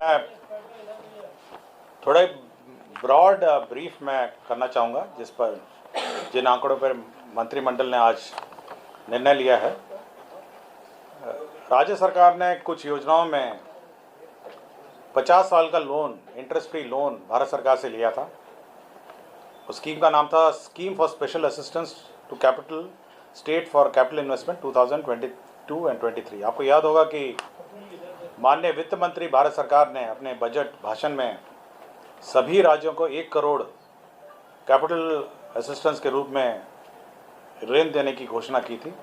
मैं थोड़ा broad brief मैं करना चाहूँगा जिन आंकड़ों पर मंत्रिमंडल ने आज निर्णय लिया है। राज्य सरकार ने कुछ योजनाओं में 50 साल का loan, interest free loan Bharat सरकार से लिया था। उस स्कीम का नाम था scheme for special assistance to capital state for capital investment 2022 and 23। आपको याद होगा कि माननीय वित्त मंत्री भारत सरकार ने अपने बजट भाषण में सभी राज्यों को 1 करोड़ कैपिटल असिस्टेंस के रूप में ऋण देने की घोषणा की थी,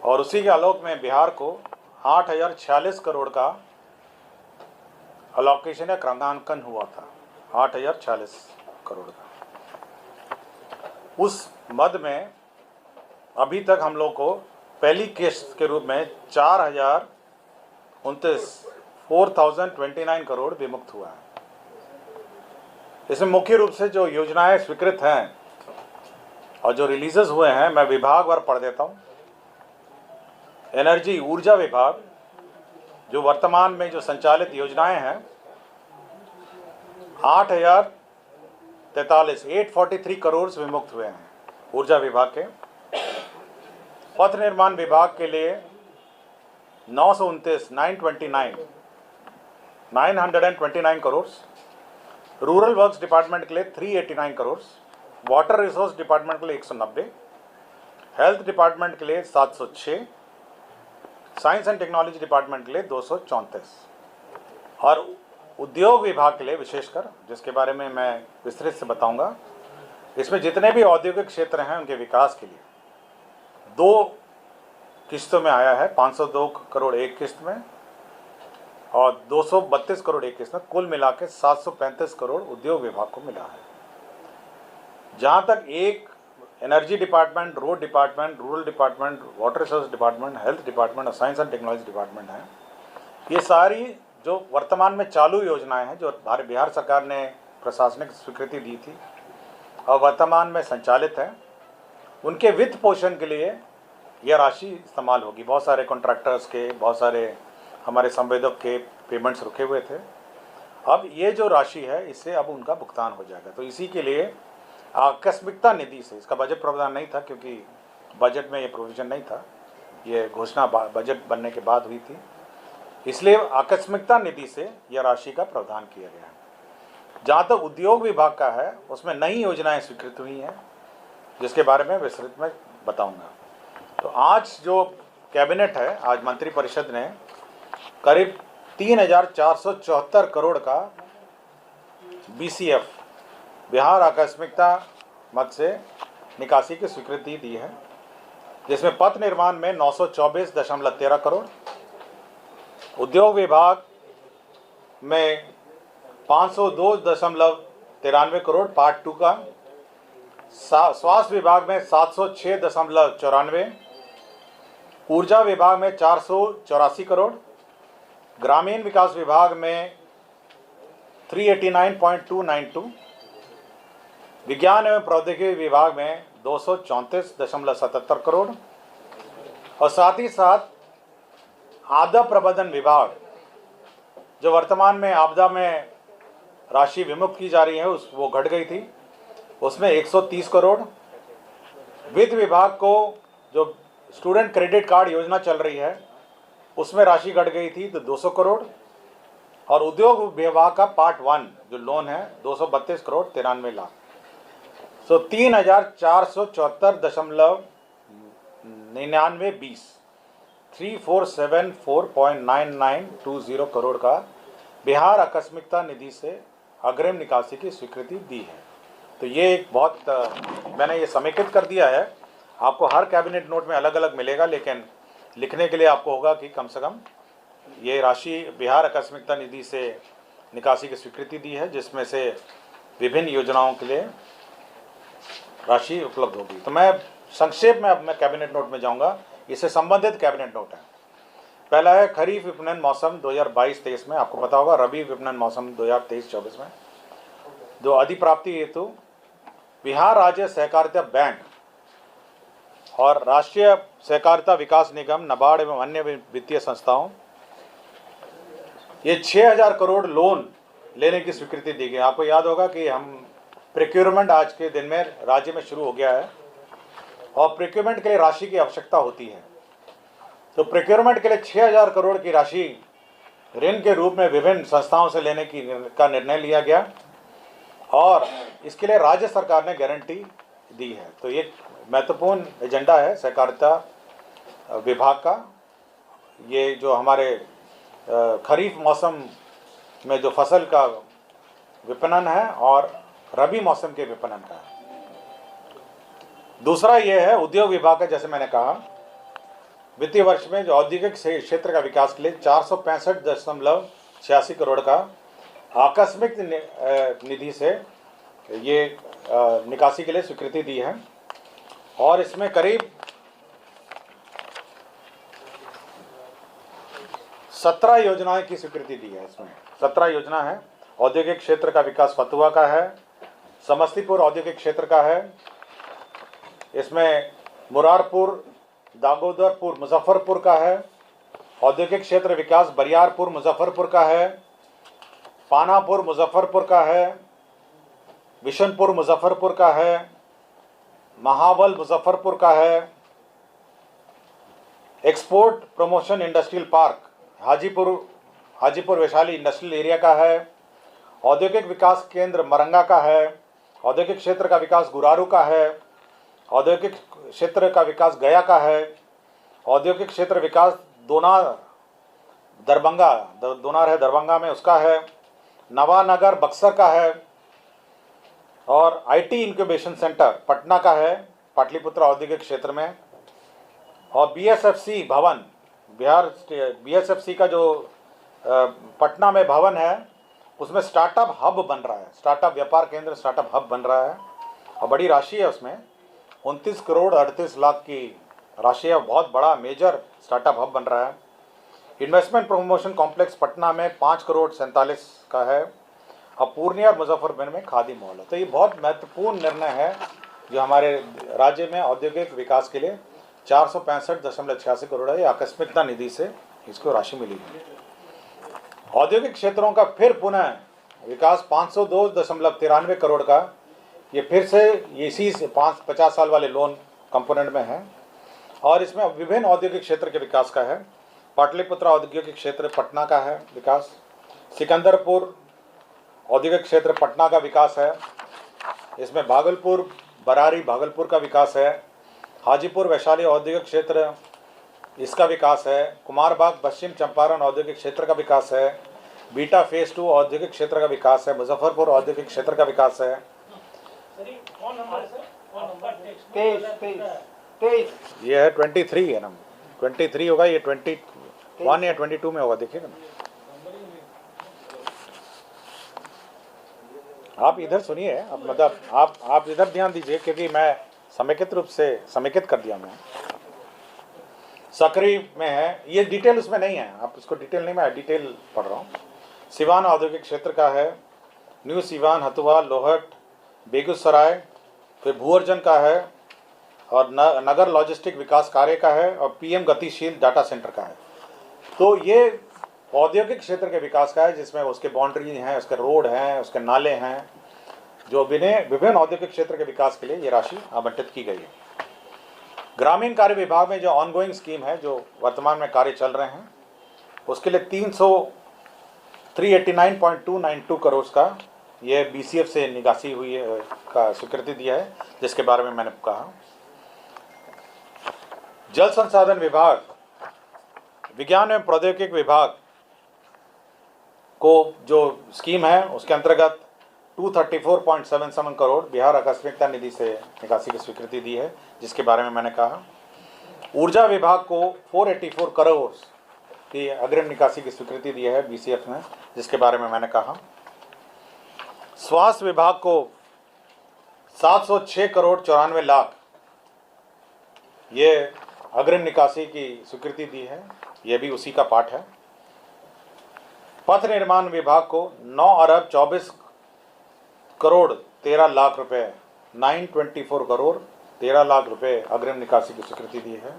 और उसी के आलोक में बिहार को 8,046 करोड़ का अलोकेशन या क्रमांकन हुआ था। 8,046 करोड़ का। उस मद में अभी तक हम लोग को पहली किस्त के रूप में 4,029 करोड़ विमुक्त हुआ है। इसमें मुख्य रूप से जो योजनाएं स्वीकृत हैं और जो रिलीजेस हुए हैं, मैं विभागवार पढ़ देता हूं। एनर्जी ऊर्जा विभाग, जो वर्तमान में जो संचालित योजनाएं हैं, 843 करोड़ विमुक्त हुए हैं ऊर्जा विभाग के। पथ निर्माण विभाग के लिए 929 करोड़, रूरल वर्क्स डिपार्टमेंट के लिए 389 करोड़, वाटर रिसोर्स डिपार्टमेंट के लिए 190, हेल्थ डिपार्टमेंट के लिए 706, साइंस एंड टेक्नोलॉजी डिपार्टमेंट के लिए 234, और उद्योग विभाग के लिए विशेषकर, जिसके बारे में मैं विस्तृत से बताऊंगा, इसमें जितने भी औद्योगिक क्षेत्र हैं उनके विकास के लिए 2 किस्तों में आया है। 502 करोड़ एक किस्त में और 232 करोड़ एक किस्त में, कुल मिला के 735 करोड़ उद्योग विभाग को मिला है। जहां तक एक energy department, road department, rural department, water resource department, health department और साइंस एंड टेक्नोलॉजी डिपार्टमेंट है, ये सारी जो वर्तमान में चालू योजनाएं हैं, जो बिहार सरकार ने प्रशासनिक स्वीकृति दी थी और वर्तमान में संचालित है, उनके वित्त पोषण के लिए यह राशि इस्तेमाल होगी। बहुत सारे कॉन्ट्रैक्टर्स के, बहुत सारे हमारे संवेदक के पेमेंट्स रुके हुए थे। अब ये जो राशि है, इससे अब उनका भुगतान हो जाएगा। तो इसी के लिए आकस्मिकता निधि से, इसका बजट प्रावधान नहीं था क्योंकि बजट में ये प्रोविजन नहीं था, ये घोषणा बजट बनने के बाद हुई थी, इसलिए आकस्मिकता निधि से यह राशि का प्रावधान किया गया है। जहाँ तक उद्योग विभाग का है, उसमें नई योजनाएं स्वीकृत हुई हैं, जिसके बारे में विस्तृत में बताऊंगा। तो आज जो कैबिनेट है, आज मंत्रिपरिषद ने करीब 3,474 करोड़ का BCF, बिहार आकस्मिकता मद से निकासी की स्वीकृति दी है, जिसमें पथ निर्माण में 924.13 करोड़, उद्योग विभाग में 502.93 करोड़ पार्ट 2 का, स्वास्थ्य विभाग में 706.94, ऊर्जा विभाग में 484 करोड़, ग्रामीण विकास विभाग में 389.292, विज्ञान एवं प्रौद्योगिकी विभाग में 234.77 करोड़, और साथ ही साथ आपदा प्रबंधन विभाग, जो वर्तमान में आपदा में राशि विमुक्त की जा रही है, वो घट गई थी, उसमें 130 करोड़। वित्त विभाग को जो स्टूडेंट क्रेडिट कार्ड योजना चल रही है, उसमें राशि घट गई थी, तो 200 करोड़, और उद्योग विभाग का पार्ट 1 जो लोन है 232 करोड़ 93 लाख। सो 3,474.9920 3474.9920 करोड़ का बिहार आकस्मिकता निधि से अग्रिम निकासी की स्वीकृति दी है। तो ये एक बहुत मैंने ये समेकित कर दिया है। आपको हर कैबिनेट नोट में अलग अलग मिलेगा, लेकिन लिखने के लिए आपको होगा कि कम से कम ये राशि बिहार आकस्मिकता निधि से निकासी की स्वीकृति दी है, जिसमें से विभिन्न योजनाओं के लिए राशि उपलब्ध होगी। तो मैं संक्षेप में अब मैं कैबिनेट नोट में जाऊंगा। इससे संबंधित कैबिनेट नोट है। पहला है खरीफ विपणन मौसम 2022-23 में, आपको पता होगा रबी विपणन मौसम 2023-24 में जो अधिप्राप्ति हेतु बिहार राज्य सहकारिता बैंक और राष्ट्रीय सहकारिता विकास निगम, नाबार्ड एवं अन्य वित्तीय संस्थाओं ये 6,000 करोड़ लोन लेने की स्वीकृति दी गई। आपको याद होगा कि हम प्रोक्योरमेंट आज के दिन में राज्य में शुरू हो गया है और प्रोक्योरमेंट के लिए राशि की आवश्यकता होती है। तो प्रोक्योरमेंट के लिए 6,000 करोड़ की राशि ऋण के रूप में विभिन्न संस्थाओं से लेने का निर्णय लिया गया और इसके लिए राज्य सरकार ने गारंटी दी है। तो ये महत्वपूर्ण एजेंडा है सहकारिता विभाग का। ये जो हमारे खरीफ मौसम में जो फसल का विपणन है और रबी मौसम के विपणन का है। दूसरा ये है उद्योग विभाग का। जैसे मैंने कहा, वित्तीय वर्ष में जो औद्योगिक क्षेत्र का विकास के लिए 465.86 करोड़ का आकस्मिक निधि से ये निकासी के लिए स्वीकृति दी है और इसमें करीब 17 योजनाएं की स्वीकृति दी है। इसमें 17 योजना है। औद्योगिक क्षेत्र का विकास फतुहा का है, समस्तीपुर औद्योगिक क्षेत्र का है, इसमें मुरारपुर, दागोदरपुर, मुजफ्फरपुर का है, औद्योगिक क्षेत्र विकास बरियारपुर मुजफ्फरपुर का है, पानापुर मुजफ्फरपुर का है, बिशनपुर मुजफ्फरपुर का है, महाबल मुजफ्फरपुर का है, export promotion industrial park Hajipur Vaishali industrial area का है, औद्योगिक विकास केंद्र मरंगा का है, औद्योगिक क्षेत्र का विकास गुरारू का है, औद्योगिक क्षेत्र का विकास गया का है, औद्योगिक क्षेत्र विकास दोनार है दरभंगा में उसका है, नवानगर बक्सर का है और आईटी इंक्यूबेशन सेंटर पटना का है पाटलिपुत्र औद्योगिक क्षेत्र में। और बीएसएफसी भवन बीएसएफसी का जो पटना में भवन है उसमें स्टार्टअप हब बन रहा है, स्टार्टअप व्यापार केंद्र स्टार्टअप हब बन रहा है और बड़ी राशि है उसमें 29 करोड़ 38 लाख की राशि है। बहुत बड़ा मेजर स्टार्टअप हब बन रहा है। इन्वेस्टमेंट प्रमोशन कॉम्प्लेक्स पटना में 5 करोड़ 47 का है और पूर्णिया और मुजफ्फरपुर में खादी मॉल है। तो ये बहुत महत्वपूर्ण निर्णय है जो हमारे राज्य में औद्योगिक विकास के लिए 465.86 करोड़ है। आकस्मिकता निधि से इसको राशि मिली है। औद्योगिक क्षेत्रों का फिर पुनः विकास 502.93 करोड़ का, ये फिर से इसी 50 साल वाले लोन कंपोनेंट में है और इसमें विभिन्न औद्योगिक क्षेत्र के विकास का है। पाटलिपुत्र औद्योगिक क्षेत्र पटना का है विकास, सिकंदरपुर औद्योगिक क्षेत्र पटना का विकास है, इसमें भागलपुर बरारी भागलपुर का विकास है, हाजीपुर वैशाली औद्योगिक क्षेत्र इसका विकास है, कुमारबाग पश्चिम चंपारण औद्योगिक क्षेत्र का विकास है, बीटा फेज 2 औद्योगिक क्षेत्र का विकास है, मुजफ्फरपुर औद्योगिक क्षेत्र का विकास है। ये है 23 है ना, 23 होगा, ये 21 या 22 में होगा, देखिएगा ना। आप इधर सुनिए, आप मतलब आप इधर ध्यान दीजिए क्योंकि मैं समेकित रूप से समेकित कर दिया। मैं सक्रिय में है, ये डिटेल उसमें नहीं है, आप उसको डिटेल नहीं, मैं डिटेल पढ़ रहा हूँ। सिवान औद्योगिक क्षेत्र का है, न्यू सिवान, हथुआ, लोहट, बेगूसराय, फिर भूअर्जन का है और नगर लॉजिस्टिक विकास कार्य का है और पीएम गतिशील डाटा सेंटर का है। तो ये औद्योगिक क्षेत्र के विकास का है जिसमें उसके बाउंड्री हैं, उसके रोड हैं, उसके नाले हैं, जो विभिन्न औद्योगिक क्षेत्र के विकास के लिए ये राशि आवंटित की गई है। ग्रामीण कार्य विभाग में जो ऑनगोइंग स्कीम है, जो वर्तमान में कार्य चल रहे हैं, उसके लिए 389.292 करोड़ का ये बीसीएफ से निकासी हुई है का स्वीकृति दिया है, जिसके बारे में मैंने कहा। जल संसाधन विभाग, विज्ञान एवं प्रौद्योगिकी विभाग को जो स्कीम है उसके अंतर्गत 234.77 करोड़ बिहार आकस्मिकता निधि से निकासी की स्वीकृति दी है, जिसके बारे में मैंने कहा। ऊर्जा विभाग को 484 करोड़ की अग्रिम निकासी की स्वीकृति दी है बीसीएफ में, जिसके बारे में मैंने कहा। स्वास्थ्य विभाग को 706 करोड़ 94 लाख ये अग्रिम निकासी की स्वीकृति दी है, यह भी उसी का पार्ट है। पथ निर्माण विभाग को 9 अरब 24 करोड़ 13 लाख रुपए 924 करोड़ 13 लाख रुपए अग्रिम निकासी की स्वीकृति दी है।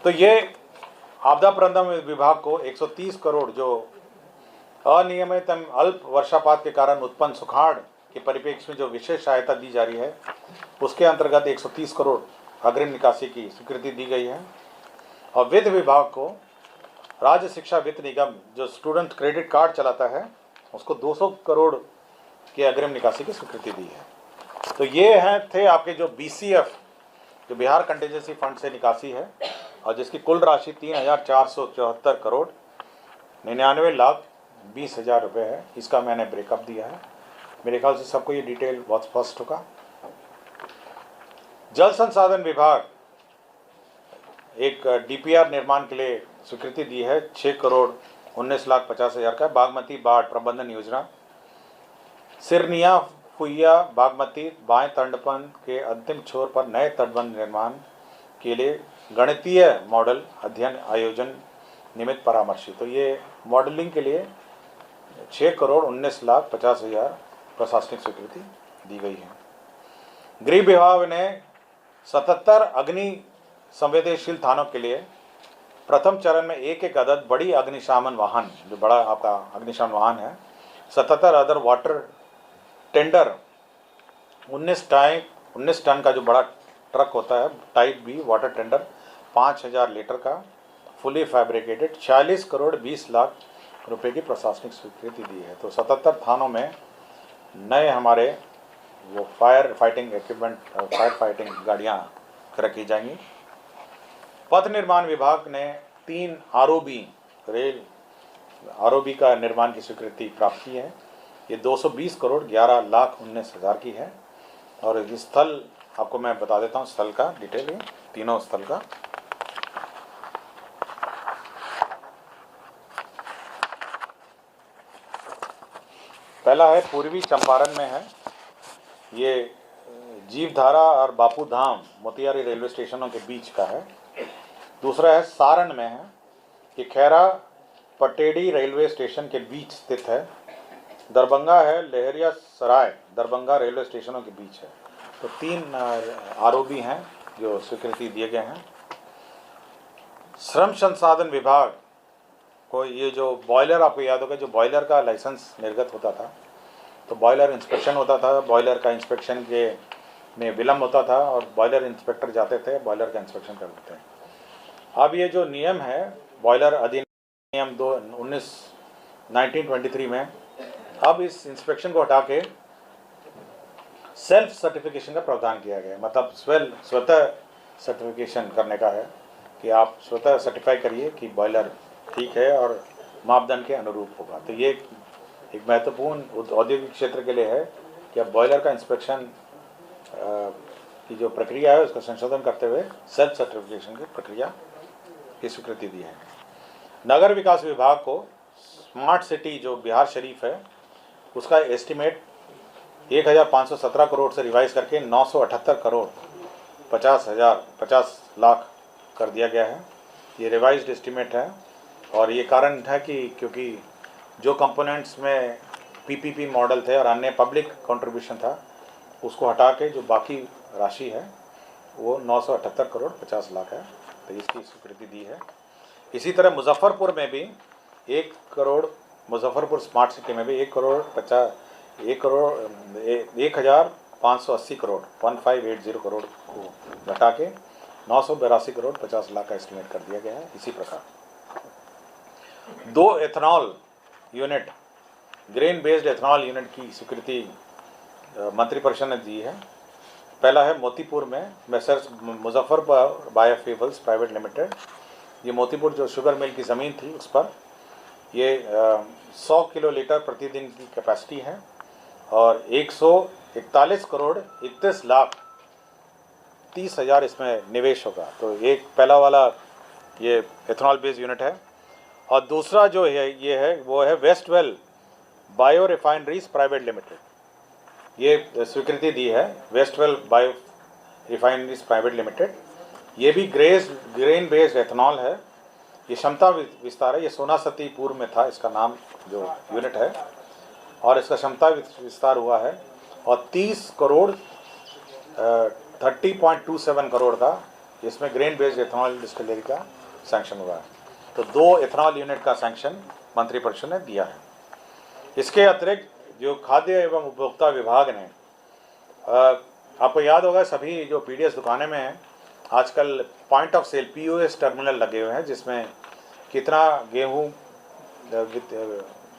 तो ये आपदा प्रबंधन विभाग को 130 करोड़ जो अनियमित अल्प वर्षापात के कारण उत्पन्न सुखाड़ के परिप्रेक्ष्य में जो विशेष सहायता दी जा रही है उसके अंतर्गत 130 करोड़ अग्रिम निकासी की स्वीकृति दी गई है। और वित्त विभाग को राज्य शिक्षा वित्त निगम जो स्टूडेंट क्रेडिट कार्ड चलाता है उसको 200 करोड़ के अग्रिम निकासी की स्वीकृति दी है। तो ये हैं थे आपके जो BCF जो बिहार कंटीजेंसी फंड से निकासी है और जिसकी कुल राशि 3,474 करोड़ 99,20,000 रुपये है। इसका मैंने ब्रेकअप दिया है। मेरे ख्याल से सबको ये डिटेल बहुत स्पष्ट होगा। जल संसाधन विभाग एक DPR निर्माण के लिए स्वीकृति दी है 6,19,50,000 का। बागमती बाढ़ प्रबंधन योजना सिरनिया फुइया बागमती बाएं तटबंध के अंतिम छोर पर नए तटबंध निर्माण के लिए गणितीय मॉडल अध्ययन आयोजन निमित्त परामर्शित। तो ये मॉडलिंग के लिए 6,19,50,000 प्रशासनिक स्वीकृति दी गई है। गृह विभाग ने 77 अग्नि संवेदनशील थानों के लिए प्रथम चरण में एक अदद बड़ी अग्निशमन वाहन जो बड़ा आपका अग्निशमन वाहन है 77 अदर वाटर टेंडर 19 टन का जो बड़ा ट्रक होता है type B water tender 5,000 litre का फुली फैब्रिकेटेड 46 करोड़ 20 लाख रुपए की प्रशासनिक स्वीकृति दी है। तो 77 थानों में नए हमारे वो fire fighting equipment fire fighting गाड़ियाँ रखी जाएंगी। पथ निर्माण विभाग ने 3 ROB का निर्माण की स्वीकृति प्राप्त की है। ये 220 करोड़ 11,19,000 की है। और इस स्थल आपको मैं बता देता हूँ स्थल का डिटेल है तीनों स्थल का। पहला है पूर्वी चंपारण में है, ये जीवधारा और बापू धाम मोतिहारी रेलवे स्टेशनों के बीच का है। दूसरा है सारण में है, ये खैरा पटेड़ी रेलवे स्टेशन के बीच स्थित है। दरभंगा है, लहरिया सराय दरभंगा रेलवे स्टेशनों के बीच है। तो 3 ROB हैं जो स्वीकृति दिए गए हैं। श्रम संसाधन विभाग को ये जो बॉयलर आपको याद होगा जो बॉयलर का लाइसेंस निर्गत होता था तो बॉयलर इंस्पेक्शन होता था, बॉयलर का इंस्पेक्शन के में विलम्ब होता था और बॉयलर इंस्पेक्टर जाते थे बॉयलर का इंस्पेक्शन करते थे। अब ये जो नियम है बॉयलर अधिनियम 1923 में अब इस इंस्पेक्शन को हटा के सेल्फ सर्टिफिकेशन का प्रावधान किया गया है। मतलब स्वतः सर्टिफिकेशन करने का है कि आप स्वतः सर्टिफाई करिए कि बॉयलर ठीक है और मापदंड के अनुरूप होगा। तो ये एक महत्वपूर्ण औद्योगिक क्षेत्र के लिए है कि अब बॉयलर का इंस्पेक्शन की जो प्रक्रिया है उसका संशोधन करते हुए सेल्फ सर्टिफिकेशन की प्रक्रिया की स्वीकृति दी है। नगर विकास विभाग को स्मार्ट सिटी जो बिहार शरीफ है उसका एस्टिमेट 1,517 करोड़ से रिवाइज करके 978 करोड़ 50 लाख कर दिया गया है। ये रिवाइज्ड एस्टिमेट है और ये कारण है कि क्योंकि जो कंपोनेंट्स में PPP मॉडल थे और अन्य पब्लिक कंट्रीब्यूशन था उसको हटा के जो बाकी राशि है वो 978 करोड़ 50 लाख है। तो इसकी स्वीकृति दी है। इसी तरह मुजफ्फरपुर में भी 1 करोड़ मुजफ्फरपुर स्मार्ट सिटी में भी 1,580 करोड़ 1580 करोड़ को घटा के 982 करोड़ 50 लाख का एस्टिमेट कर दिया गया है। इसी प्रकार 2 ethanol unit grain based ethanol unit की स्वीकृति मंत्रिपरिषद ने दी है। पहला है मोतीपुर में Messrs Muzaffarpur biofuels private limited. ये मोतीपुर जो शुगर मिल की ज़मीन थी उस पर ये 100 किलो लीटर प्रतिदिन की कैपेसिटी है और 141 करोड़ 31 लाख 30,000 इसमें निवेश होगा। तो एक पहला वाला ये एथनॉल बेस्ड यूनिट है। और दूसरा जो है ये है वो है वेस्टवेल बायो रिफाइनरीज प्राइवेट लिमिटेड। ये स्वीकृति दी है वेस्टवेल बायो रिफाइनरीज प्राइवेट लिमिटेड। ये भी ग्रेन बेस्ड एथनॉल है। ये क्षमता विस्तार है। ये सोना सती पूर्व में था इसका नाम जो यूनिट है और इसका क्षमता विस्तार हुआ है और 30 करोड़ 30.27 करोड़ का इसमें ग्रेन बेस्ड एथनॉल डिस्टिलरी का सैंक्शन हुआ है। तो 2 इथेनॉल यूनिट का सैंक्शन मंत्रिपरिषद ने दिया है। इसके अतिरिक्त जो खाद्य एवं उपभोक्ता विभाग ने, आपको याद होगा सभी जो पीडीएस दुकानें में हैं आजकल point of sale POS terminal लगे हुए हैं, जिसमें कितना गेहूँ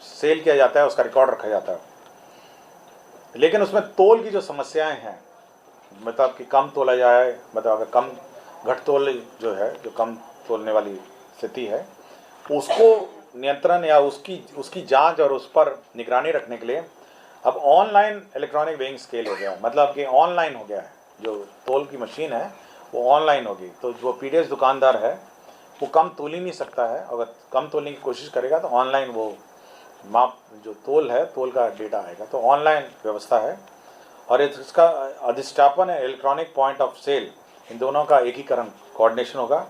सेल किया जाता है उसका रिकॉर्ड रखा जाता है। लेकिन उसमें तोल की जो समस्याएं हैं, मतलब कि कम तोला जाए, मतलब अगर कम घट तोल जो है, जो कम तोलने वाली स्थिति है, उसको नियंत्रण या उसकी जांच और उस पर निगरानी रखने के लिए अब ऑनलाइन इलेक्ट्रॉनिक वेइंग स्केल हो गया है। मतलब कि ऑनलाइन हो गया है, जो तोल की मशीन है वो ऑनलाइन होगी। तो जो पीडीएस दुकानदार है वो कम तोल ही नहीं सकता है, अगर कम तोलने की कोशिश करेगा तो ऑनलाइन वो माप जो तोल है, तोल का डेटा आएगा। तो ऑनलाइन व्यवस्था है और इसका अधिष्ठापन है इलेक्ट्रॉनिक पॉइंट ऑफ सेल। इन दोनों का एकीकरण कोऑर्डिनेशन होगा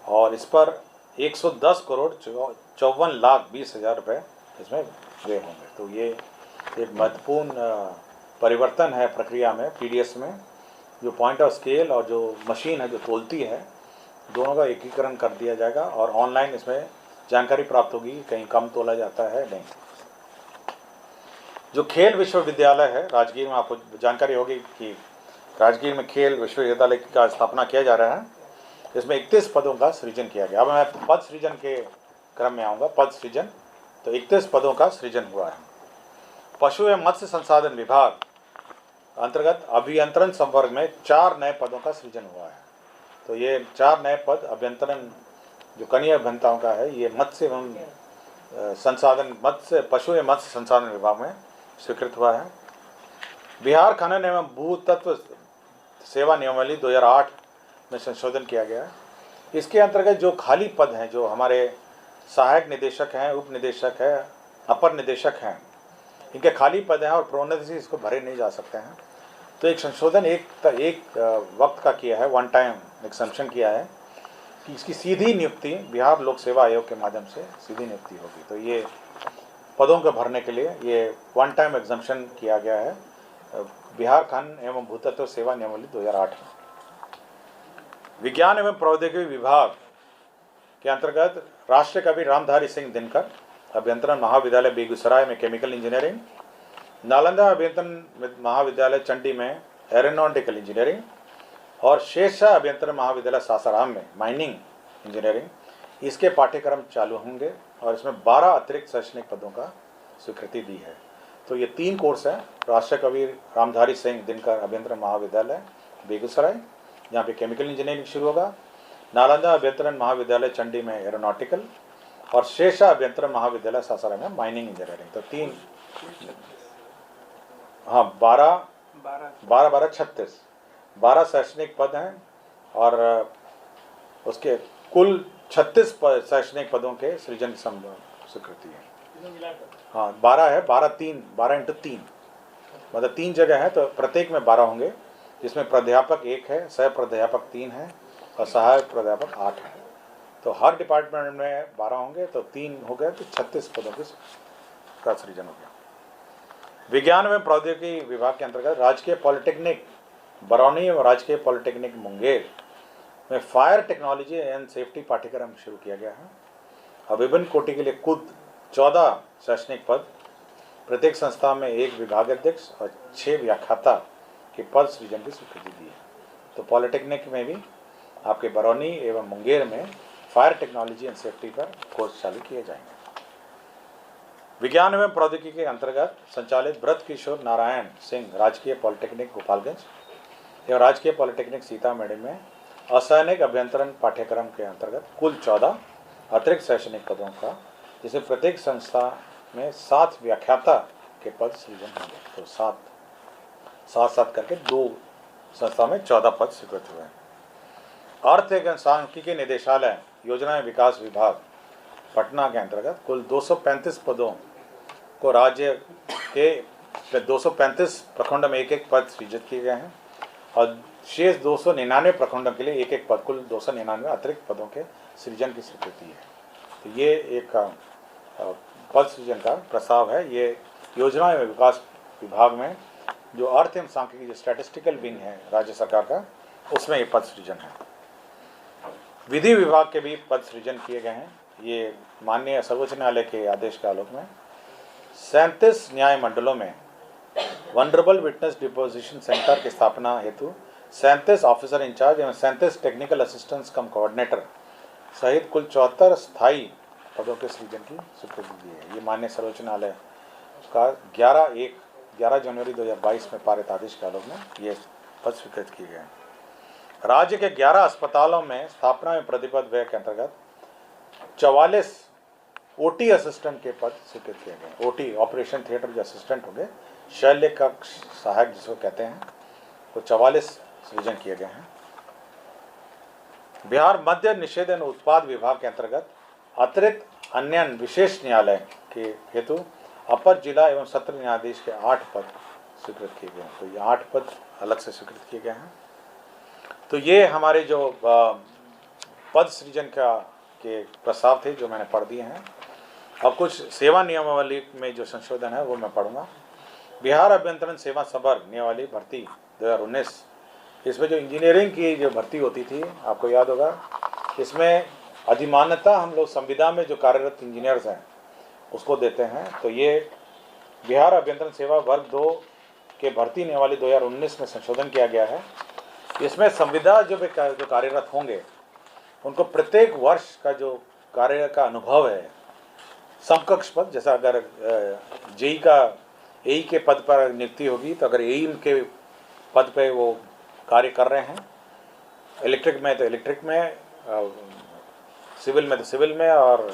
और इस पर 110 करोड़ 54,20,000 रुपये इसमें व्यय होंगे। तो ये एक महत्वपूर्ण परिवर्तन है प्रक्रिया में, पीडीएस में। जो पॉइंट ऑफ स्केल और जो मशीन है जो तोलती है, दोनों का एकीकरण कर दिया जाएगा और ऑनलाइन इसमें जानकारी प्राप्त होगी कहीं कम तोला जाता है नहीं। जो खेल विश्वविद्यालय है राजगीर में, आपको जानकारी होगी कि राजगीर में खेल विश्वविद्यालय का स्थापना किया जा रहा है। इसमें 31 पदों का सृजन किया गया। अब मैं पद सृजन के क्रम में आऊँगा। पद सृजन, तो 31 पदों का सृजन हुआ है। पशु एवं मत्स्य संसाधन विभाग अंतर्गत अभियंत्रण संवर्ग में 4 नए पदों का सृजन हुआ है। तो ये 4 नए पद अभियंत्रण जो कनीय अभियंताओं का है, ये मत्स्य एवं पशु एवं मत्स्य संसाधन विभाग में स्वीकृत हुआ है। बिहार खनन एवं भूतत्व सेवा नियमावली 2008 में संशोधन किया गया है। इसके अंतर्गत जो खाली पद हैं, जो हमारे सहायक निदेशक हैं, उप निदेशक है, अपर निदेशक हैं, इनके खाली पद हैं और प्रोन्नति से इसको भरे नहीं जा सकते हैं। तो एक संशोधन एक वक्त का किया है, वन टाइम एक्सम्पशन किया है कि इसकी सीधी नियुक्ति बिहार लोक सेवा आयोग के माध्यम से सीधी नियुक्ति होगी। तो ये पदों को भरने के लिए ये वन टाइम एग्जम्पशन किया गया है बिहार खनन एवं भूतत्व सेवा नियमावली 2008 में। विज्ञान एवं प्रौद्योगिकी विभाग के अंतर्गत राष्ट्रीय कवि रामधारी सिंह दिनकर अभियंत्रण महाविद्यालय बेगूसराय में केमिकल इंजीनियरिंग, नालंदा अभियंत्रण महाविद्यालय चंडी में एरोनॉटिकल इंजीनियरिंग और शेषशाह अभियंत्रण महाविद्यालय सासाराम में माइनिंग इंजीनियरिंग, इसके पाठ्यक्रम चालू होंगे और इसमें 12 अतिरिक्त शैक्षणिक पदों का स्वीकृति दी है। तो ये 3 कोर्स हैं। राष्ट्रीय कवि रामधारी सिंह दिनकर अभियंत्रण महाविद्यालय बेगूसराय, जहाँ पे केमिकल इंजीनियरिंग शुरू होगा, नालंदा अभियंत्रण महाविद्यालय चंडी में एरोनॉटिकल और शेषशाह अभियंत्रण महाविद्यालय सासाराम में माइनिंग इंजीनियरिंग। तो 3 12 36 शैक्षणिक पद हैं और उसके कुल 36 शैक्षणिक पदों के सृजन की स्वीकृति है। हाँ 12 है, 12 इंटू 3 मतलब 3 जगह है, तो प्रत्येक में 12 होंगे, जिसमें प्राध्यापक 1 है, सह प्राध्यापक 3 है और सहायक प्राध्यापक 8 है। तो हर डिपार्टमेंट में 12 होंगे, तो 3 हो गए, तो 36 पदों का सृजन हो गया। विज्ञान एवं प्रौद्योगिकी विभाग के अंतर्गत राजकीय पॉलिटेक्निक बरौनी और राजकीय पॉलिटेक्निक मुंगेर में फायर टेक्नोलॉजी एंड सेफ्टी पाठ्यक्रम शुरू किया गया है। अब विभिन्न कोटि के लिए कुल 14 शैक्षणिक पद, प्रत्येक संस्था में 1 विभागाध्यक्ष और 6 व्याख्याता के पद सृजन की स्वीकृति दी है। तो पॉलिटेक्निक में भी आपके बरौनी एवं मुंगेर में फायर टेक्नोलॉजी एंड सेफ्टी पर कोर्स चालू किए जाएंगे। विज्ञान एवं प्रौद्योगिकी के अंतर्गत संचालित ब्रत किशोर नारायण सिंह राजकीय पॉलिटेक्निक गोपालगंज एवं राजकीय पॉलिटेक्निक सीतामढ़ी में असैनिक अभियंत्रण पाठ्यक्रम के अंतर्गत कुल 14 अतिरिक्त शैक्षणिक पदों का, जिसमें प्रत्येक संस्था में 7 व्याख्याता के पद सृजन होंगे। तो 7 करके 2 संस्था में 14 पद स्वीकृत हुए हैं। अर्थ एवं सांख्यिकी निदेशालय योजना एवं विकास विभाग पटना के अंतर्गत कुल 235 पदों को राज्य के 235 प्रखंड में 1 पद सृजित किए गए हैं और शेष 299 प्रखंडों के लिए 1 पद, कुल 299 अतिरिक्त पदों के सृजन की स्वीकृति है। तो ये एक पद सृजन का प्रस्ताव है। ये योजना एवं विकास विभाग में जो अर्थ एवं सांख्यिकी जो स्टैटिस्टिकल विंग है राज्य सरकार का, उसमें ये पद सृजन है। विधि विभाग के भी पद सृजन किए गए हैं। ये माननीय सर्वोच्च न्यायालय के आदेश के आलोक में 37 न्याय मंडलों में वनरेबल विटनेस डिपोजिशन सेंटर की स्थापना हेतु 37 ऑफिसर इंचार्ज एवं 37 टेक्निकल असिस्टेंट्स कम कोऑर्डिनेटर सहित कुल 74 स्थायी पदों के सृजन की स्वीकृति दी है। ये माननीय सर्वोच्च न्यायालय का 11 जनवरी 2022 में पारित आदेश के आलोक में ये पद स्वीकृत किए गए। राज्य के 11 अस्पतालों में स्थापना में प्रतिपद व्यय के अंतर्गत 44 ओटी असिस्टेंट के पद स्वीकृत किए गए। ओटी ऑपरेशन थिएटर जो असिस्टेंट होंगे, शल्य कक्ष सहायक जिसको कहते हैं, तो 44 सृजन किए गए हैं। बिहार मद्य निषेध एवं उत्पाद विभाग के अंतर्गत अतिरिक्त अन्य विशेष न्यायालय के हेतु अपर जिला एवं सत्र न्यायाधीश के 8 पद स्वीकृत किए गए हैं। तो ये 8 पद अलग से स्वीकृत किए गए हैं। तो ये हमारे जो पद सृजन के प्रस्ताव थे जो मैंने पढ़ दिए हैं। अब कुछ सेवा नियमावली में जो संशोधन है वो मैं पढ़ूंगा। बिहार अभियंत्रण सेवा संवर्ग नियमावली भर्ती 2019, इसमें जो इंजीनियरिंग की जो भर्ती होती थी, आपको याद होगा, इसमें अधिमान्यता हम लोग संविदा में जो कार्यरत इंजीनियर्स हैं उसको देते हैं। तो ये बिहार अभियंत्रण सेवा वर्ग 2 के भर्ती नियमावली 2019 में संशोधन किया गया है। इसमें संविदा जो कार्यरत होंगे उनको प्रत्येक वर्ष का जो कार्य का अनुभव है, समकक्ष पद, जैसा अगर जेई का एई के पद पर नियुक्ति होगी तो अगर एई के पद पे वो कार्य कर रहे हैं, इलेक्ट्रिक में तो इलेक्ट्रिक में, सिविल में तो सिविल में, और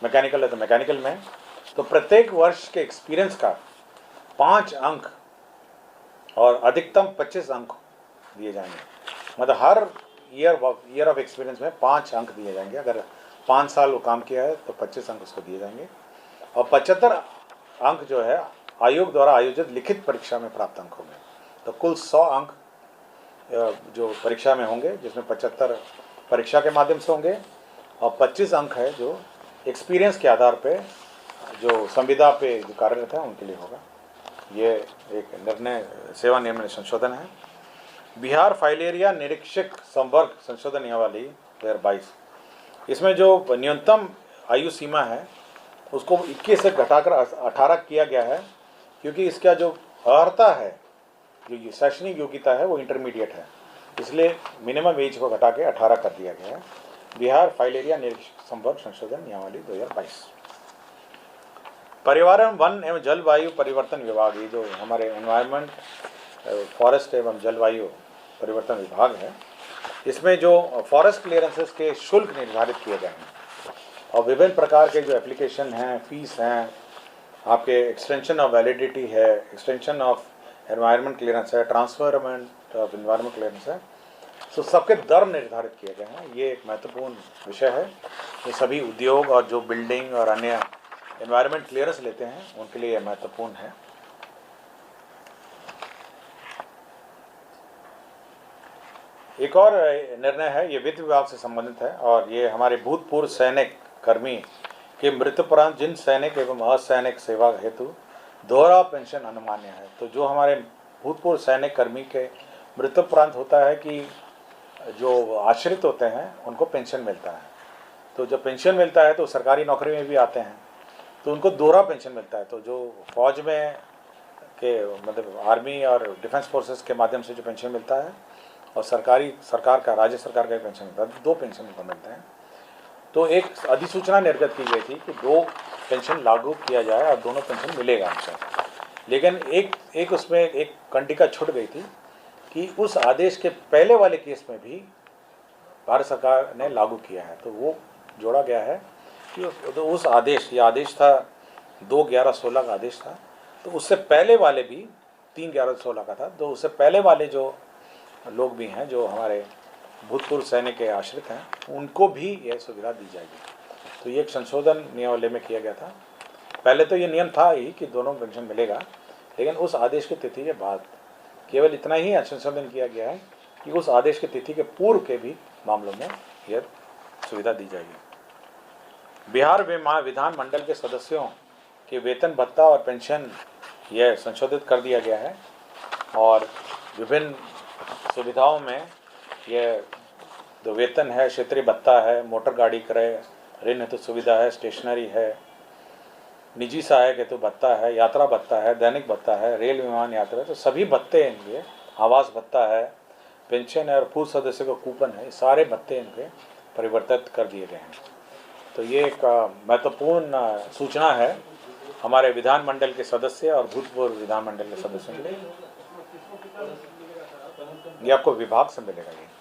मैकेनिकल है तो मैकेनिकल में, तो प्रत्येक वर्ष के एक्सपीरियंस का 5 अंक और अधिकतम 25 अंक दिए जाएंगे। मतलब हर ईयर ऑफ एक्सपीरियंस में 5 अंक दिए जाएंगे। अगर 5 साल वो काम किया है तो 25 अंक उसको दिए जाएंगे, और 75 अंक जो है आयोग द्वारा आयोजित लिखित परीक्षा में प्राप्त अंक होंगे। तो कुल 100 अंक जो परीक्षा में होंगे, जिसमें 75 परीक्षा के माध्यम से होंगे और 25 अंक है जो एक्सपीरियंस के आधार पे जो संविदा पे जो कार्यरत है उनके लिए होगा। ये एक निर्णय सेवा नियम में संशोधन है। बिहार फाइलेरिया निरीक्षक संवर्ग संशोधन नियमावली 2022, इसमें जो न्यूनतम आयु सीमा है उसको 21 से घटाकर 18 किया गया है, क्योंकि इसका जो अर्हता है, जो शैक्षणिक योग्यता है वो इंटरमीडिएट है, इसलिए मिनिमम एज को घटा के 18 कर दिया गया है। बिहार फाइलेरिया निरीक्षक संवर्ग संशोधन नियमावली 2022। पर्यावरण वन एवं जलवायु परिवर्तन विभाग, ये जो हमारे एनवायरनमेंट फॉरेस्ट एवं जलवायु परिवर्तन विभाग है, इसमें जो फॉरेस्ट क्लियरेंसेस के शुल्क निर्धारित किए गए हैं और विभिन्न प्रकार के जो एप्लीकेशन हैं, फीस हैं, आपके एक्सटेंशन ऑफ वैलिडिटी है, एक्सटेंशन ऑफ एनवायरनमेंट क्लियरेंस है, ट्रांसफरमेंट ऑफ एनवायरनमेंट क्लियरेंस है, तो सबके दर निर्धारित किए गए हैं। ये एक महत्वपूर्ण विषय है। ये सभी उद्योग और जो बिल्डिंग और अन्य एनवायरनमेंट क्लियरेंस लेते हैं उनके लिए महत्वपूर्ण है। एक और निर्णय है, ये वित्त विभाग से संबंधित है, और ये हमारे भूतपूर्व सैनिक कर्मी के मृत्युपरांत जिन सैनिक एवं असैनिक सेवा हेतु दोहरा पेंशन अनुमान्य है। तो जो हमारे भूतपूर्व सैनिक कर्मी के मृत्युपरांत होता है कि जो आश्रित होते हैं उनको पेंशन मिलता है। तो जब पेंशन मिलता है तो सरकारी नौकरी में भी आते हैं तो उनको दोहरा पेंशन मिलता है। तो जो फौज में के मतलब आर्मी और डिफेंस फोर्सेस के माध्यम से जो पेंशन मिलता है और सरकार का राज्य सरकार का पेंशन मिलता है, 2 पेंशन उनको मिलते हैं। तो एक अधिसूचना निर्गत की गई थी कि 2 पेंशन लागू किया जाए और दोनों पेंशन मिलेगा हमसे। लेकिन एक उसमें एक कंडिका छूट गई थी कि उस आदेश के पहले वाले केस में भी भारत सरकार ने लागू किया है, तो वो जोड़ा गया है कि तो उस आदेश, ये आदेश था 2/11/16 का आदेश था, तो उससे पहले वाले भी 3/11/16 का था, तो उससे पहले वाले जो लोग भी हैं जो हमारे भूतपूर्व सैनिक के आश्रित हैं उनको भी यह सुविधा दी जाएगी। तो ये एक संशोधन नियमावली में किया गया था। पहले तो ये नियम था ही कि दोनों पेंशन मिलेगा, लेकिन उस आदेश की तिथि के बाद केवल इतना ही संशोधन किया गया है कि उस आदेश की तिथि के पूर्व के भी मामलों में यह सुविधा दी जाएगी। बिहार विधान मंडल के सदस्यों के वेतन भत्ता और पेंशन यह संशोधित कर दिया गया है और विभिन्न सुविधाओं में यह तो वेतन है, क्षेत्रीय भत्ता है, मोटर गाड़ी क्रय, ऋण हेतु सुविधा है, स्टेशनरी है, निजी सहायक हेतु भत्ता है, यात्रा भत्ता है, दैनिक भत्ता है, रेल विमान यात्रा, तो सभी भत्ते इनके, आवास भत्ता है, पेंशन है और पूर्व सदस्य को कूपन है, सारे भत्ते इनके परिवर्तित कर दिए गए हैं। तो ये एक महत्वपूर्ण सूचना है हमारे विधानमंडल के सदस्य और भूतपूर्व विधानमंडल के सदस्यों के लिए। ये आपको विभाग से मिलेगा। ये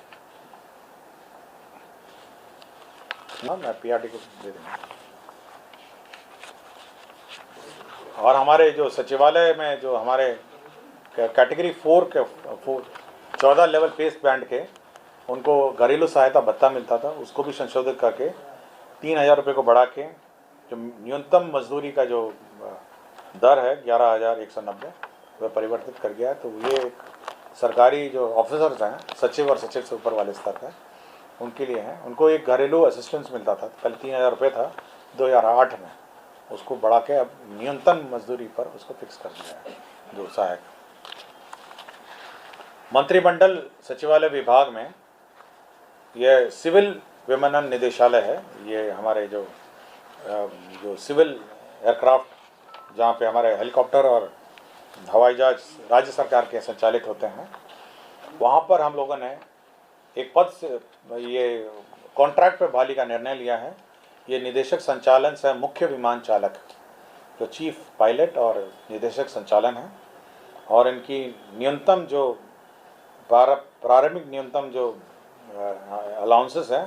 ना मैं पीआरटी को दे दूँगा। और हमारे जो सचिवालय में जो हमारे कैटेगरी 4 के 14 लेवल पेस बैंड के उनको घरेलू सहायता भत्ता मिलता था, उसको भी संशोधित करके 3,000 रुपये को बढ़ा के जो न्यूनतम मजदूरी का जो दर है 11,190 वह परिवर्तित कर गया है। तो ये एक सरकारी जो ऑफिसर्स हैं, सचिव और सचिव से ऊपर वाले स्तर का, उनके लिए हैं। उनको एक घरेलू असिस्टेंस मिलता था, पहले 3,000 रुपये था 2008 में, उसको बढ़ा के अब न्यूनतम मजदूरी पर उसको फिक्स कर दिया है। जो सहायक मंत्रिमंडल सचिवालय विभाग में यह सिविल विमानन निदेशालय है। ये हमारे जो सिविल एयरक्राफ्ट जहाँ पे हमारे हेलीकॉप्टर और हवाई जहाज राज्य सरकार के संचालित होते हैं, वहाँ पर हम लोगों ने एक पद से ये कॉन्ट्रैक्ट पे बहाली का निर्णय लिया है। ये निदेशक संचालन से मुख्य विमान चालक, जो चीफ पायलट और निदेशक संचालन है, और इनकी न्यूनतम जो प्रारंभिक न्यूनतम जो अलाउंसेस हैं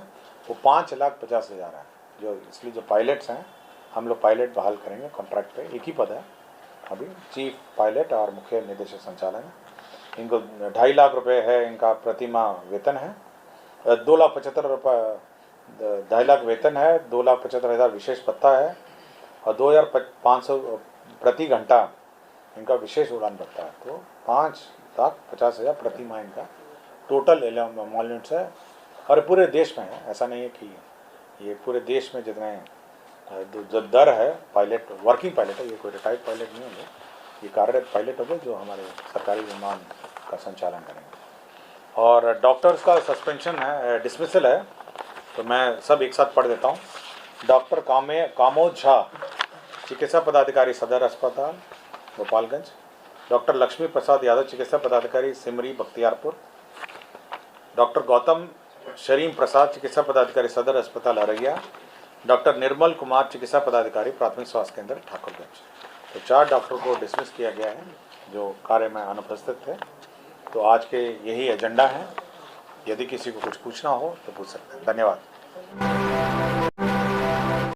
वो 5,50,000 है। जो इसलिए जो पायलट्स हैं, हम लोग पायलट बहाल करेंगे कॉन्ट्रैक्ट पे, एक ही पद है अभी, चीफ पायलट और मुख्य निदेशक संचालन है। इनको 2.5 लाख रुपए है इनका प्रतिमाह वेतन है, 2,75,000 रुपये 2.5 लाख वेतन है, 2,75,000 विशेष भत्ता है और 2,500 प्रति घंटा इनका विशेष उड़ान भत्ता है। तो 5,50,000 प्रति माह इनका टोटल एमोलमेंट्स है। और पूरे देश में है, ऐसा नहीं है कि ये पूरे देश में जितने जो दर है पायलट, वर्किंग पायलट है, ये कोई रिटायर्ड पायलट नहीं होंगे, ये कार्यरत पायलट होंगे जो हमारे सरकारी विमान का संचालन करेंगे। और डॉक्टर्स का सस्पेंशन है, डिसमिसल है, तो मैं सब एक साथ पढ़ देता हूँ। डॉक्टर कामोद झा, चिकित्सा पदाधिकारी सदर अस्पताल गोपालगंज। डॉक्टर लक्ष्मी प्रसाद यादव, चिकित्सा पदाधिकारी सिमरी बख्तियारपुर। डॉक्टर गौतम शरीम प्रसाद, चिकित्सा पदाधिकारी सदर अस्पताल अररिया। डॉक्टर निर्मल कुमार, चिकित्सा पदाधिकारी प्राथमिक स्वास्थ्य केंद्र ठाकुरगंज। तो 4 डॉक्टर को डिसमिस किया गया है जो कार्य में अनुपस्थित थे। तो आज के यही एजेंडा है। यदि किसी को कुछ पूछना हो तो पूछ सकते हैं। धन्यवाद।